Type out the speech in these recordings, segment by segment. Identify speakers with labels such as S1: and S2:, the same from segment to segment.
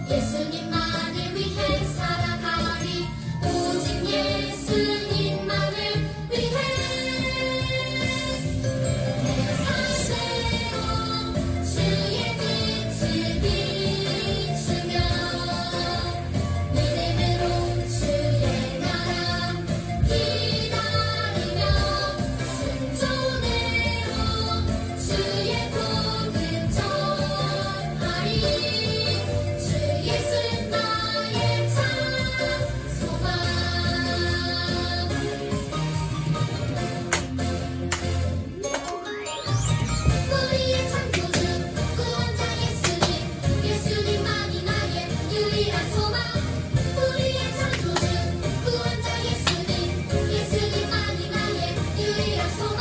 S1: 예수님만을 위해 살아가리 오직 예수님만을 위해 내 삶대로 주의 빛을 비추며 믿음으로 주의 나라 기다리며 순종으로 주의 복음 전하리 주 예수 나의 참 소망 우리의 창조주 구원자 예수님 예수님만이 나의 유일한 소망 우리의 창조주 구원자 예수님 예수님만이 나의 유일한 소망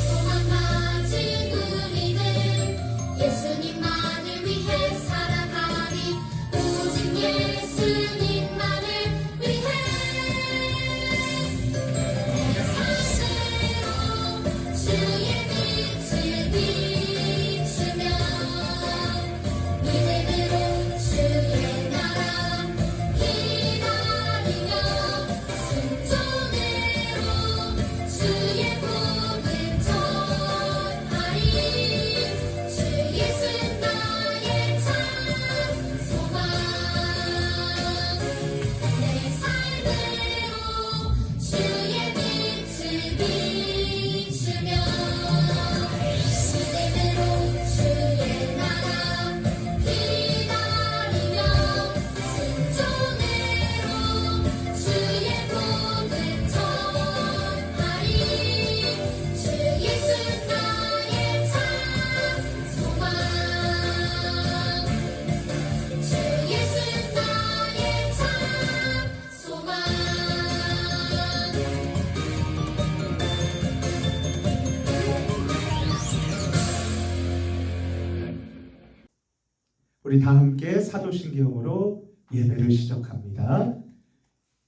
S1: 소망 가진 우리는 예수님만을 위해 살아가리 오직 예수님만을 위해 내 삶대로 주의 빛을 비추며 믿음으로 주의 나라 기다리며 순종으로 주의 복음 전하리 주 예수 나의 참 소망 내 삶대로 주의 빛을 비추며 믿음으로 주의 나라 기다리며 순종으로 주의 복음 전하리 주 예수 나의 참 소망 주 예수 나의 참 소망
S2: 우리 다 함께 사도신경으로 예배를 시작합니다.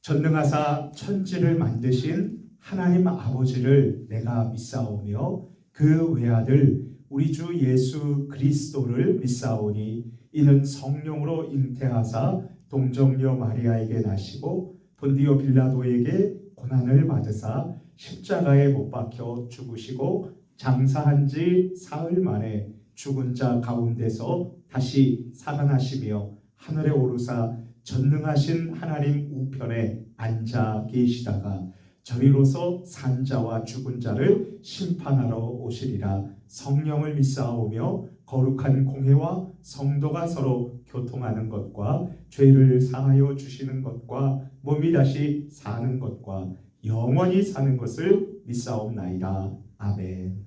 S2: 전능하사 천지를 만드신 하나님 아버지를 내가 믿사오며 그 외아들 우리 주 예수 그리스도를 믿사오니 이는 성령으로 잉태하사 동정녀 마리아에게 나시고 본디오 빌라도에게 고난을 받으사 십자가에 못 박혀 죽으시고 장사한 지 사흘 만에 죽은 자 가운데서 다시 살아나시며 하늘에 오르사 전능하신 하나님 우편에 앉아 계시다가 저리로서 산 자와 죽은 자를 심판하러 오시리라. 성령을 믿사오며 거룩한 공회와 성도가 서로 교통하는 것과 죄를 사하여 주시는 것과 몸이 다시 사는 것과 영원히 사는 것을 믿사옵나이다. 아멘.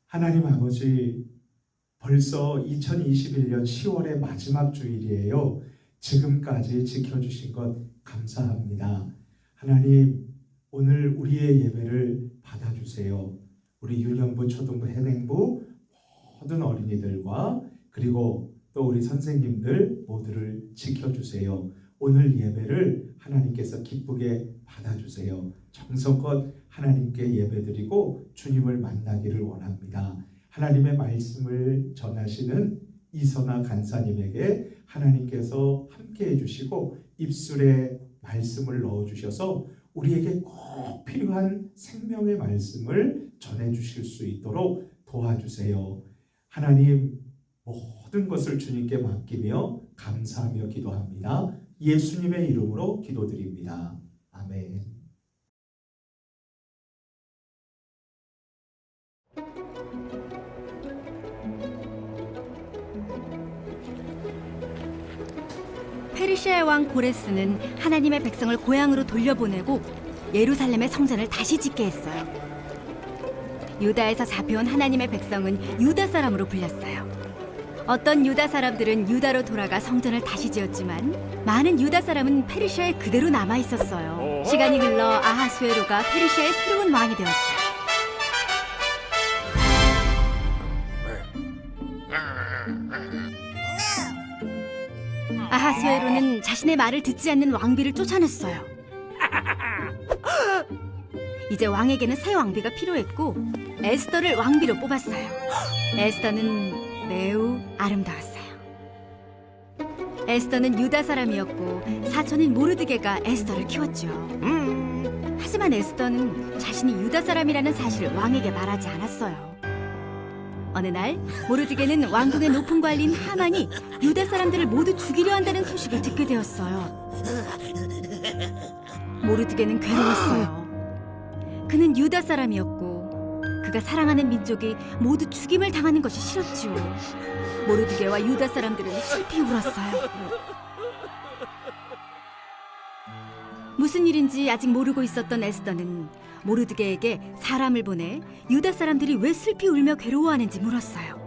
S2: 하나님 아버지, 벌써 2021년 10월의 마지막 주일이에요. 지금까지 지켜주신 것 감사합니다. 하나님, 오늘 우리의 예배를 받아주세요. 우리 유년부, 초등부, 해맹부 모든 어린이들과 그리고 또 우리 선생님들 모두를 지켜주세요. 오늘 예배를 하나님께서 기쁘게 받아주세요. 정성껏 하나님께 예배드리고 주님을 만나기를 원합니다. 하나님의 말씀을 전하시는 이선아 간사님에게 하나님께서 함께 해주시고 입술에 말씀을 넣어주셔서 우리에게 꼭 필요한 생명의 말씀을 전해주실 수 있도록 도와주세요. 하나님, 모든 것을 주님께 맡기며 감사하며 기도합니다. 예수님의 이름으로 기도드립니다. 아멘.
S3: 페르시아의 왕 고레스는 하나님의 백성을 고향으로 돌려보내고 예루살렘의 성전을 다시 짓게 했어요. 유다에서 잡혀온 하나님의 백성은 유다 사람으로 불렸어요. 어떤 유다 사람들은 유다로 돌아가 성전을 다시 지었지만 많은 유다 사람은 페르시아에 그대로 남아 있었어요. 시간이 흘러 아하수에로가 페르시아의 새로운 왕이 되었어요. 아하수에로는 자신의 말을 듣지 않는 왕비를 쫓아냈어요. 이제 왕에게는 새 왕비가 필요했고 에스더를 왕비로 뽑았어요. 에스더는 매우 아름다웠어요. 에스더는 유다 사람이었고 사촌인 모르드게가 에스더를 키웠죠. 하지만 에스더는 자신이 유다 사람이라는 사실을 왕에게 말하지 않았어요. 어느 날 모르드게는 왕궁의 높은 관리인 하만이 유다 사람들을 모두 죽이려 한다는 소식을 듣게 되었어요. 모르드게는 괴로웠어요. 그는 유다 사람이었고 그가 사랑하는 민족이 모두 죽임을 당하는 것이 싫었지요. 모르드게와 유다 사람들은 슬피 울었어요. 무슨 일인지 아직 모르고 있었던 에스더는 모르드게에게 사람을 보내 유다 사람들이 왜 슬피 울며 괴로워하는지 물었어요.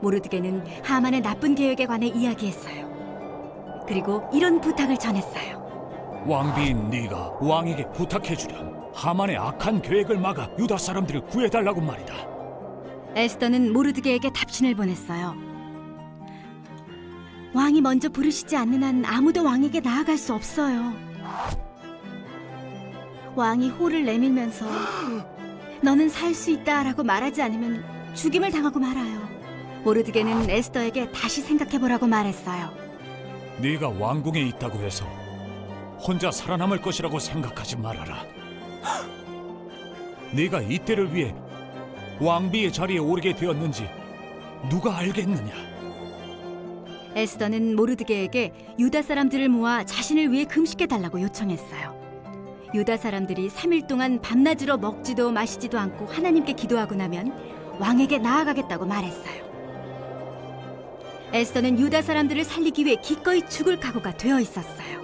S3: 모르드게는 하만의 나쁜 계획에 관해 이야기했어요. 그리고 이런 부탁을 전했어요.
S4: 왕비인 네가 왕에게 부탁해주렴. 하만의 악한 계획을 막아 유다 사람들을 구해달라고 말이다.
S3: 에스더는 모르드게에게 답신을 보냈어요. 왕이 먼저 부르시지 않는 한 아무도 왕에게 나아갈 수 없어요. 왕이 호를 내밀면서 너는 살 수 있다라고 말하지 않으면 죽임을 당하고 말아요. 모르드게는 에스더에게 다시 생각해보라고 말했어요.
S4: 네가 왕궁에 있다고 해서 혼자 살아남을 것이라고 생각하지 말아라. 네가 이때를 위해 왕비의 자리에 오르게 되었는지 누가 알겠느냐?
S3: 에스더는 모르드게에게 유다 사람들을 모아 자신을 위해 금식해달라고 요청했어요. 유다 사람들이 3일 동안 밤낮으로 먹지도 마시지도 않고 하나님께 기도하고 나면 왕에게 나아가겠다고 말했어요. 에스더는 유다 사람들을 살리기 위해 기꺼이 죽을 각오가 되어 있었어요.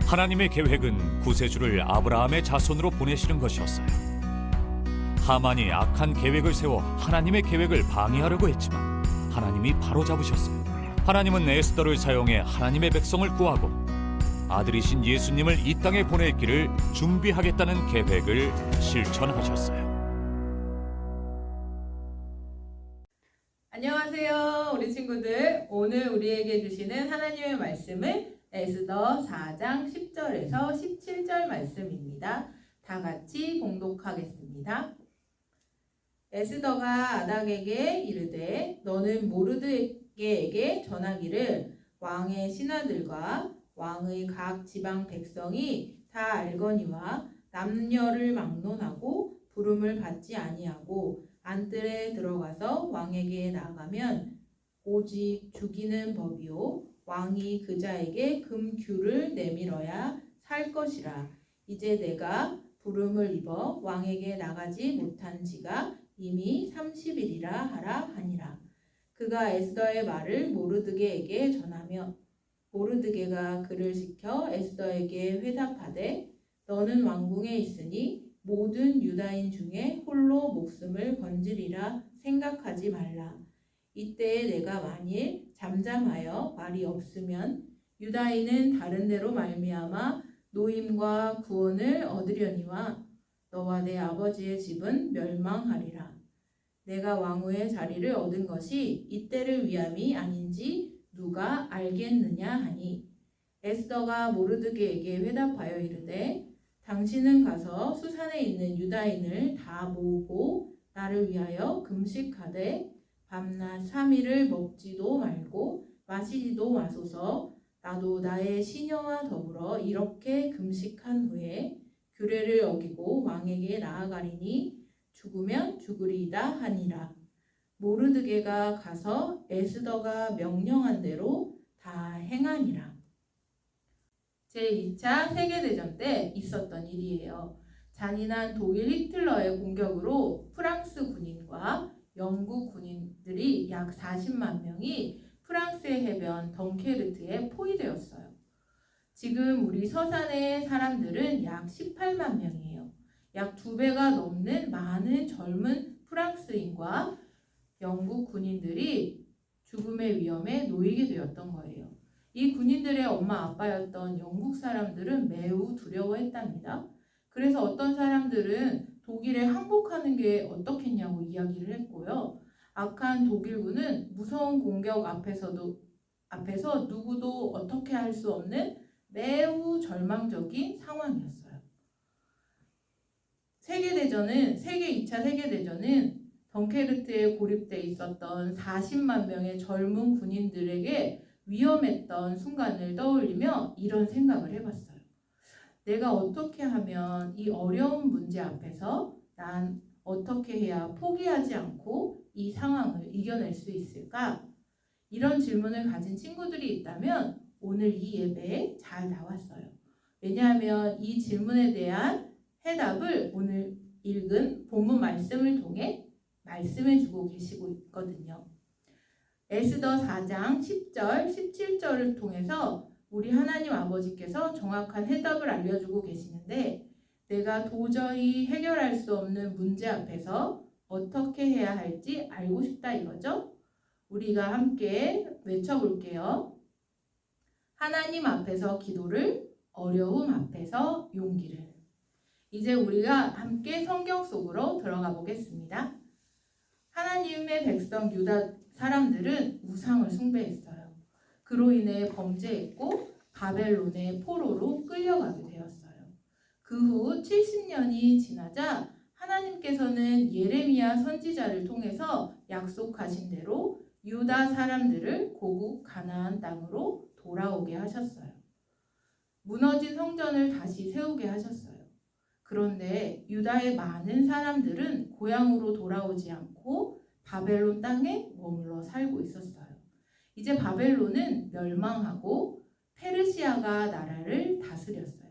S4: 하나님의 계획은 구세주를 아브라함의 자손으로 보내시는 것이었어요. 하만이 악한 계획을 세워 하나님의 계획을 방해하려고 했지만 하나님이 바로잡으셨어요. 하나님은 에스더를 사용해 하나님의 백성을 구하고 아들이신 예수님을 이 땅에 보낼 길을 준비하겠다는 계획을 실천하셨어요.
S5: 안녕하세요, 우리 친구들. 오늘 우리에게 주시는 하나님의 말씀은 에스더 4장 10절에서 17절 말씀입니다. 다 같이 봉독하겠습니다. 에스더가 아닥에게 이르되 너는 모르드게에게 전하기를 왕의 신하들과 왕의 각 지방 백성이 다 알거니와 남녀를 막론하고 부름을 받지 아니하고 안뜰에 들어가서 왕에게 나가면 오직 죽이는 법이요 왕이 그자에게 금규를 내밀어야 살 것이라. 이제 내가 부름을 입어 왕에게 나가지 못한 지가 이미 30일이라 하라 하니라. 그가 에스더의 말을 모르드게에게 전하며 모르드게가 그를 시켜 에스더에게 회답하되 너는 왕궁에 있으니 모든 유다인 중에 홀로 목숨을 건지리라 생각하지 말라. 이때에 내가 만일 잠잠하여 말이 없으면 유다인은 다른 데로 말미암아 노임과 구원을 얻으려니와 너와 내 아버지의 집은 멸망하리라. 내가 왕후의 자리를 얻은 것이 이때를 위함이 아닌지 누가 알겠느냐 하니 에스더가 모르드게에게 회답하여 이르되 당신은 가서 수산에 있는 유다인을 다 모으고 나를 위하여 금식하되 밤낮 3일을 먹지도 말고 마시지도 마소서. 나도 나의 시녀와 더불어 이렇게 금식한 후에 규례를 어기고 왕에게 나아가리니 죽으면 죽으리이다 하니라. 모르드게가 가서 에스더가 명령한 대로 다 행하니라. 제2차 세계대전 때 있었던 일이에요. 잔인한 독일 히틀러의 공격으로 프랑스 군인과 영국 군인들이 약 40만 명이 프랑스의 해변 덩케르트에 포위되었어요. 지금 우리 서산의 사람들은 약 18만 명이에요. 약 2배가 넘는 많은 젊은 프랑스인과 영국 군인들이 죽음의 위험에 놓이게 되었던 거예요. 이 군인들의 엄마 아빠였던 영국 사람들은 매우 두려워했답니다. 그래서 어떤 사람들은 독일에 항복하는 게 어떻겠냐고 이야기를 했고요. 악한 독일군은 무서운 공격 앞에서 누구도 어떻게 할 수 없는 매우 절망적인 상황이었어요. 세계 2차 세계대전은 덩케르트에 고립돼 있었던 40만 명의 젊은 군인들에게 위험했던 순간을 떠올리며 이런 생각을 해봤어요. 내가 어떻게 하면 이 어려운 문제 앞에서 난 어떻게 해야 포기하지 않고 이 상황을 이겨낼 수 있을까? 이런 질문을 가진 친구들이 있다면 오늘 이 예배에 잘 나왔어요. 왜냐하면 이 질문에 대한 해답을 오늘 읽은 본문 말씀을 통해 말씀해 주고 계시고 있거든요. 에스더 4장 10절, 17절을 통해서 우리 하나님 아버지께서 정확한 해답을 알려주고 계시는데 내가 도저히 해결할 수 없는 문제 앞에서 어떻게 해야 할지 알고 싶다 이거죠? 우리가 함께 외쳐볼게요. 하나님 앞에서 기도를, 어려움 앞에서 용기를. 이제 우리가 함께 성경 속으로 들어가 보겠습니다. 하나님의 백성 유다 사람들은 우상을 숭배했어요. 그로 인해 범죄했고 바벨론의 포로로 끌려가게 되었어요. 그 후 70년이 지나자 하나님께서는 예레미야 선지자를 통해서 약속하신 대로 유다 사람들을 고국 가나안 땅으로 돌아오게 하셨어요. 무너진 성전을 다시 세우게 하셨어요. 그런데 유다의 많은 사람들은 고향으로 돌아오지 않고 바벨론 땅에 머물러 살고 있었어요. 이제 바벨론은 멸망하고 페르시아가 나라를 다스렸어요.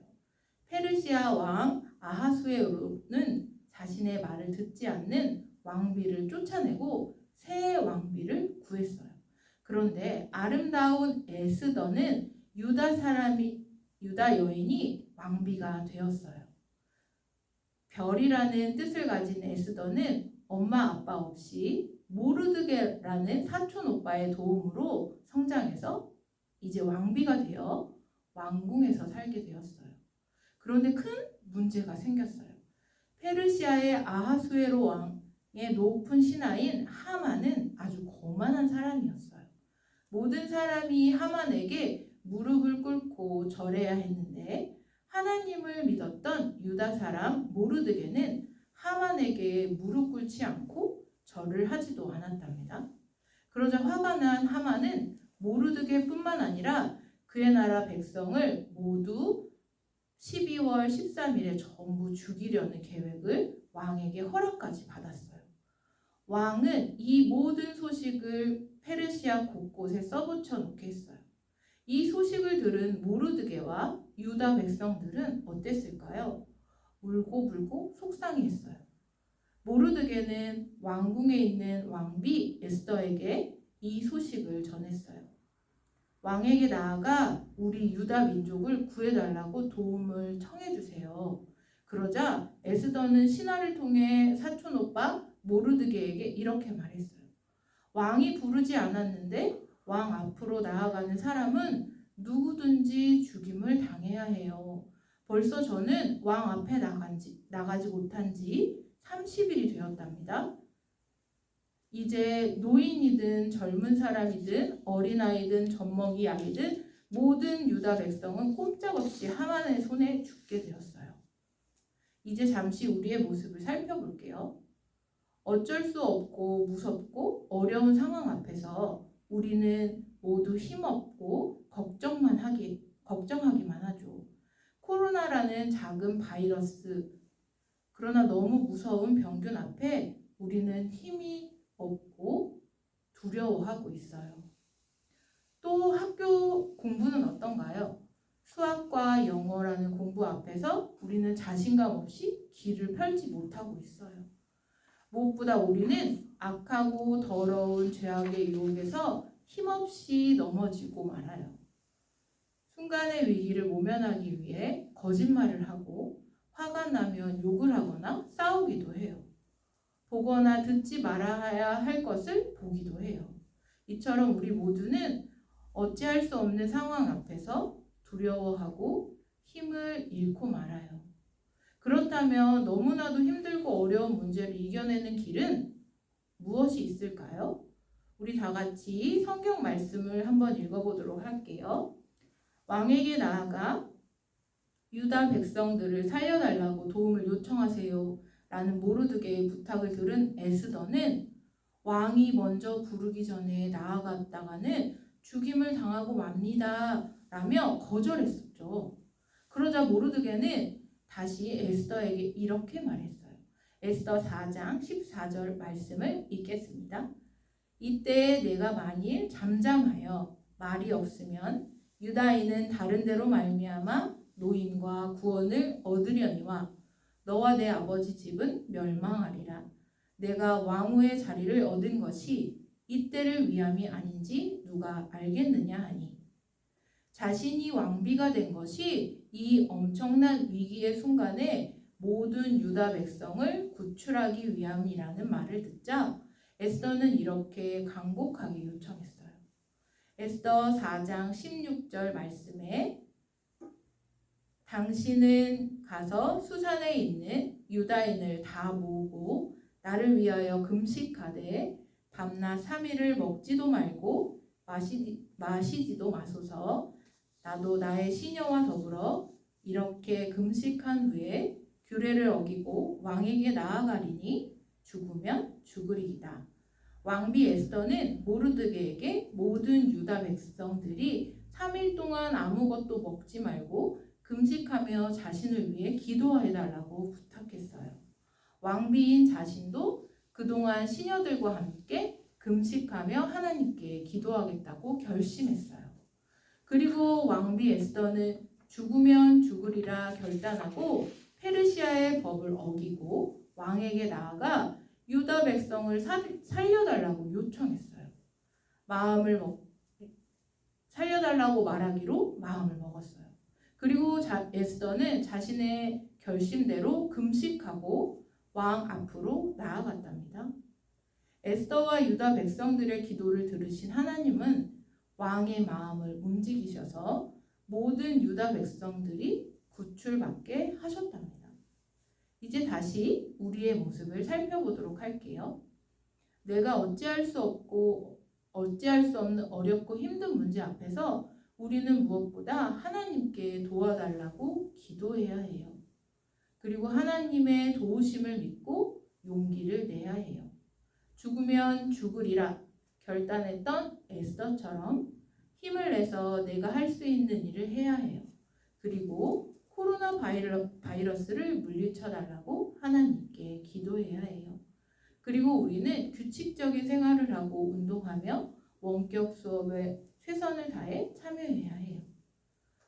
S5: 페르시아 왕 아하수에로는 자신의 말을 듣지 않는 왕비를 쫓아내고 새 왕비를 구했어요. 그런데 아름다운 에스더는 유다 여인이 왕비가 되었어요. 별이라는 뜻을 가진 에스더는 엄마 아빠 없이 모르드게라는 사촌 오빠의 도움으로 성장해서 이제 왕비가 되어 왕궁에서 살게 되었어요. 그런데 큰 문제가 생겼어요. 페르시아의 아하수에로 왕의 높은 신하인 하만은 아주 거만한 사람이었어요. 모든 사람이 하만에게 무릎을 꿇고 절해야 했는데 하나님을 믿었던 유다 사람 모르드게는 하만에게 무릎 꿇지 않고 절을 하지도 않았답니다. 그러자 화가 난 하만은 모르드게뿐만 아니라 그의 나라 백성을 모두 12월 13일에 전부 죽이려는 계획을 왕에게 허락까지 받았어요. 왕은 이 모든 소식을 페르시아 곳곳에 써붙여 놓게 했어요. 이 소식을 들은 모르드게와 유다 백성들은 어땠을까요? 울고불고 속상해했어요. 모르드게는 왕궁에 있는 왕비 에스더에게 이 소식을 전했어요. 왕에게 나아가 우리 유다 민족을 구해달라고 도움을 청해주세요. 그러자 에스더는 신하를 통해 사촌 오빠 모르드게에게 이렇게 말했어요. 왕이 부르지 않았는데 왕 앞으로 나아가는 사람은 누구든지 죽임을 당해야 해요. 벌써 저는 왕 앞에 나가지 못한 지 30일이 되었답니다. 이제 노인이든 젊은 사람이든 어린아이든 젖먹이 아이든 모든 유다 백성은 꼼짝없이 하만의 손에 죽게 되었어요. 이제 잠시 우리의 모습을 살펴볼게요. 어쩔 수 없고 무섭고 어려운 상황 앞에서 우리는 모두 힘없고 걱정하기만 하죠. 코로나라는 작은 바이러스, 그러나 너무 무서운 병균 앞에 우리는 힘이 없고 두려워하고 있어요. 또 학교 공부는 어떤가요? 수학과 영어라는 공부 앞에서 우리는 자신감 없이 길을 펼지 못하고 있어요. 무엇보다 우리는 악하고 더러운 죄악의 유혹에서 힘없이 넘어지고 말아요. 순간의 위기를 모면하기 위해 거짓말을 하고 화가 나면 욕을 하거나 싸우기도 해요. 보거나 듣지 말아야 할 것을 보기도 해요. 이처럼 우리 모두는 어찌할 수 없는 상황 앞에서 두려워하고 힘을 잃고 말아요. 그렇다면 너무나도 힘들고 어려운 문제를 이겨내는 길은 무엇이 있을까요? 우리 다 같이 성경 말씀을 한번 읽어보도록 할게요. 왕에게 나아가 유다 백성들을 살려달라고 도움을 요청하세요 라는 모르드게의 부탁을 들은 에스더는 왕이 먼저 부르기 전에 나아갔다가는 죽임을 당하고 맙니다 라며 거절했었죠. 그러자 모르드게는 다시 에스더에게 이렇게 말했어요. 에스더 4장 14절 말씀을 읽겠습니다. 이때 내가 만일 잠잠하여 말이 없으면 유다인은 다른 데로 말미암아 노임과 구원을 얻으려니와 너와 내 아버지 집은 멸망하리라. 내가 왕후의 자리를 얻은 것이 이때를 위함이 아닌지 누가 알겠느냐 하니 자신이 왕비가 된 것이 이 엄청난 위기의 순간에 모든 유다 백성을 구출하기 위함이라는 말을 듣자 에스더는 이렇게 간곡하게 요청했어요. 에스더 4장 16절 말씀에 당신은 가서 수산에 있는 유다인을 다 모으고 나를 위하여 금식하되 밤낮 3일을 먹지도 말고 마시지도 마소서. 나도 나의 시녀와 더불어 이렇게 금식한 후에 규례를 어기고 왕에게 나아가리니 죽으면 죽으리이다. 왕비 에스더는 모르드게에게 모든 유다 백성들이 3일 동안 아무것도 먹지 말고 금식하며 자신을 위해 기도해달라고 부탁했어요. 왕비인 자신도 그동안 시녀들과 함께 금식하며 하나님께 기도하겠다고 결심했어요. 그리고 왕비 에스더는 죽으면 죽으리라 결단하고 페르시아의 법을 어기고 왕에게 나아가 유다 백성을 살려달라고 요청했어요. 살려달라고 말하기로 마음을 먹었어요. 그리고 에스더는 자신의 결심대로 금식하고 왕 앞으로 나아갔답니다. 에스더와 유다 백성들의 기도를 들으신 하나님은 왕의 마음을 움직이셔서 모든 유다 백성들이 구출받게 하셨답니다. 이제 다시 우리의 모습을 살펴보도록 할게요. 내가 어찌할 수 없는 어렵고 힘든 문제 앞에서 우리는 무엇보다 하나님께 도와달라고 기도해야 해요. 그리고 하나님의 도우심을 믿고 용기를 내야 해요. 죽으면 죽으리라 결단했던 에스더처럼 힘을 내서 내가 할 수 있는 일을 해야 해요. 그리고 코로나 바이러스를 물리쳐달라고 하나님께 기도해야 해요. 그리고 우리는 규칙적인 생활을 하고 운동하며 원격 수업에 최선을 다해 참여해야 해요.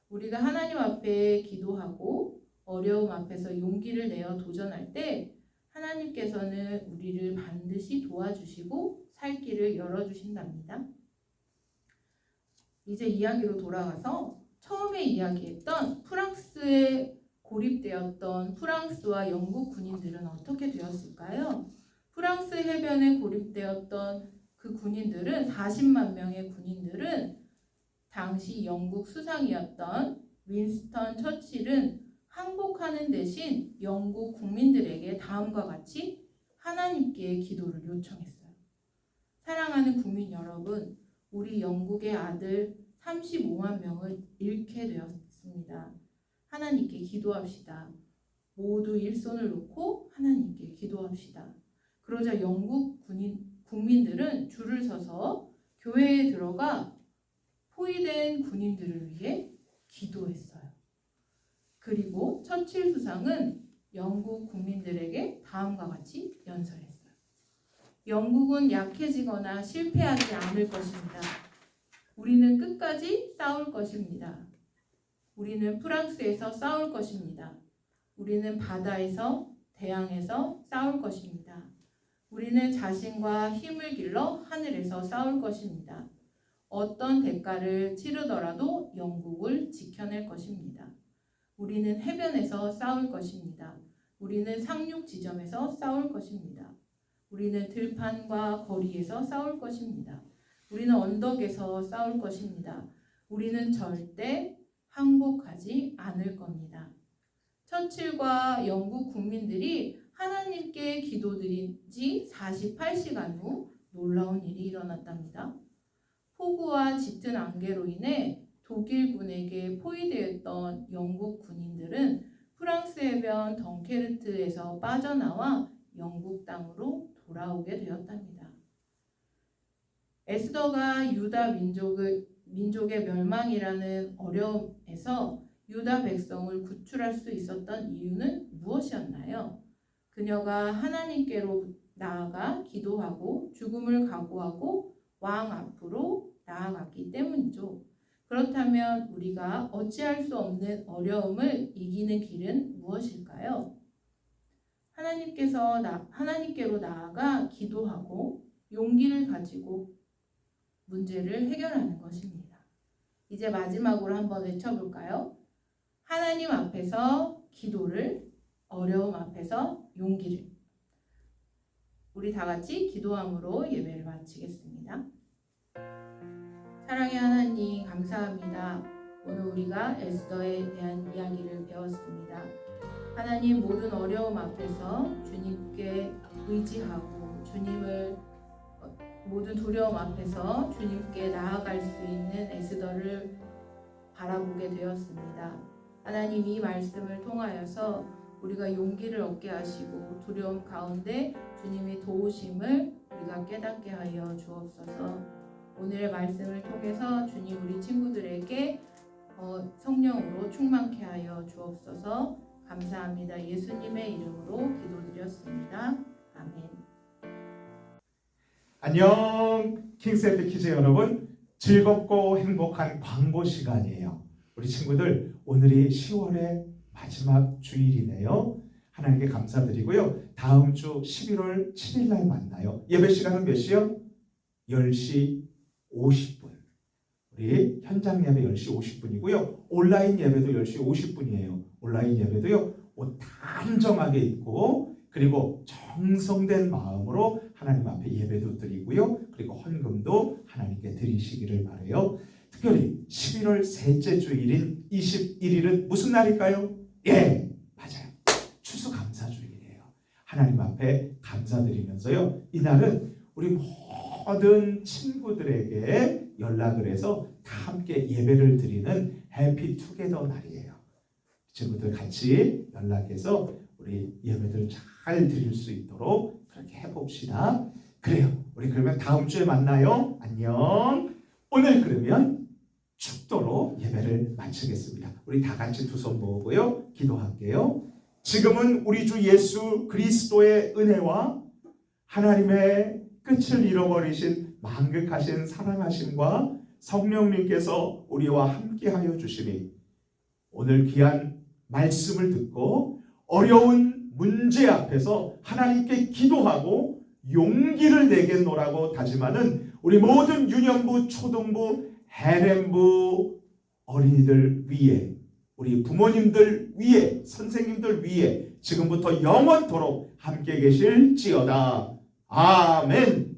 S5: 우리가 하나님 앞에 기도하고 어려움 앞에서 용기를 내어 도전할 때 하나님께서는 우리를 반드시 도와주시고 살 길을 열어주신답니다. 이제 이야기로 돌아가서 처음에 이야기했던 프랑스에 고립되었던 프랑스와 영국 군인들은 어떻게 되었을까요? 프랑스 해변에 고립되었던 그 군인들은 40만 명의 군인들은 당시 영국 수상이었던 윈스턴 처칠은 항복하는 대신 영국 국민들에게 다음과 같이 하나님께 기도를 요청했어요. 사랑하는 국민 여러분, 우리 영국의 아들 35만 명을 잃게 되었습니다. 하나님께 기도합시다. 모두 일손을 놓고 하나님께 기도합시다. 그러자 영국 국민들은 줄을 서서 교회에 들어가 포위된 군인들을 위해 기도했어요. 그리고 처칠 수상은 영국 국민들에게 다음과 같이 연설했어요. 영국은 약해지거나 실패하지 않을 것입니다. 우리는 끝까지 싸울 것입니다. 우리는 프랑스에서 싸울 것입니다. 우리는 바다에서, 대양에서 싸울 것입니다. 우리는 자신과 힘을 길러 하늘에서 싸울 것입니다. 어떤 대가를 치르더라도 영국을 지켜낼 것입니다. 우리는 해변에서 싸울 것입니다. 우리는 상륙 지점에서 싸울 것입니다. 우리는 들판과 거리에서 싸울 것입니다. 우리는 언덕에서 싸울 것입니다. 우리는 절대 항복하지 않을 겁니다. 처칠과 영국 국민들이 하나님께 기도드린 지 48시간 후 놀라운 일이 일어났답니다. 폭우와 짙은 안개로 인해 독일군에게 포위되었던 영국 군인들은 프랑스 해변 덩케르트에서 빠져나와 영국 땅으로 돌아오게 되었답니다. 에스더가 유다 민족의 멸망이라는 어려움에서 유다 백성을 구출할 수 있었던 이유는 무엇이었나요? 그녀가 하나님께로 나아가 기도하고 죽음을 각오하고 왕 앞으로 나아갔기 때문이죠. 그렇다면 우리가 어찌할 수 없는 어려움을 이기는 길은 무엇일까요? 하나님께로 나아가 기도하고 용기를 가지고 문제를 해결하는 것입니다. 이제 마지막으로 한번 외쳐볼까요? 하나님 앞에서 기도를, 어려움 앞에서 용기를. 우리 다 같이 기도함으로 예배를 마치겠습니다. 사랑의 하나님, 감사합니다. 오늘 우리가 에스더에 대한 이야기를 배웠습니다. 하나님, 모든 어려움 앞에서 주님께 의지하고 모든 두려움 앞에서 주님께 나아갈 수 있는 에스더를 바라보게 되었습니다. 하나님, 이 말씀을 통하여서 우리가 용기를 얻게 하시고 두려움 가운데 주님의 도우심을 우리가 깨닫게 하여 주옵소서. 오늘의 말씀을 통해서 주님 우리 친구들에게 성령으로 충만케 하여 주옵소서. 감사합니다. 예수님의 이름으로 기도드렸습니다. 아멘.
S2: 안녕, 킹스에피 키즈 여러분. 즐겁고 행복한 광고 시간이에요. 우리 친구들, 오늘이 10월의 마지막 주일이네요. 하나님께 감사드리고요. 다음 주 11월 7일 날 만나요. 예배 시간은 몇 시요? 10시 50분. 우리 현장 예배 10시 50분이고요. 온라인 예배도 10시 50분이에요. 온라인 예배도요. 옷 단정하게 입고 그리고 정성된 마음으로 하나님 앞에 예배도 드리고요. 그리고 헌금도 하나님께 드리시기를 바라요. 특별히 11월 셋째 주일인 21일은 무슨 날일까요? 예, 맞아요. 추수감사주일이에요. 하나님 앞에 감사드리면서요. 이날은 우리 모든 친구들에게 연락을 해서 다 함께 예배를 드리는 해피 투게더 날이에요. 친구들 같이 연락해서 우리 예배들 잘 드릴 수 있도록 그렇게 해봅시다. 그래요. 우리 그러면 다음 주에 만나요. 안녕. 오늘 그러면 축도로 예배를 마치겠습니다. 우리 다 같이 두 손 모으고요. 기도할게요. 지금은 우리 주 예수 그리스도의 은혜와 하나님의 끝을 잃어버리신 만극하신 사랑하심과 성령님께서 우리와 함께하여 주시니 오늘 귀한 말씀을 듣고 어려운 문제 앞에서 하나님께 기도하고 용기를 내겠노라고 다짐하는 우리 모든 유년부, 초등부, 해렘부 어린이들 위에, 우리 부모님들 위에, 선생님들 위에 지금부터 영원토록 함께 계실지어다. 아멘.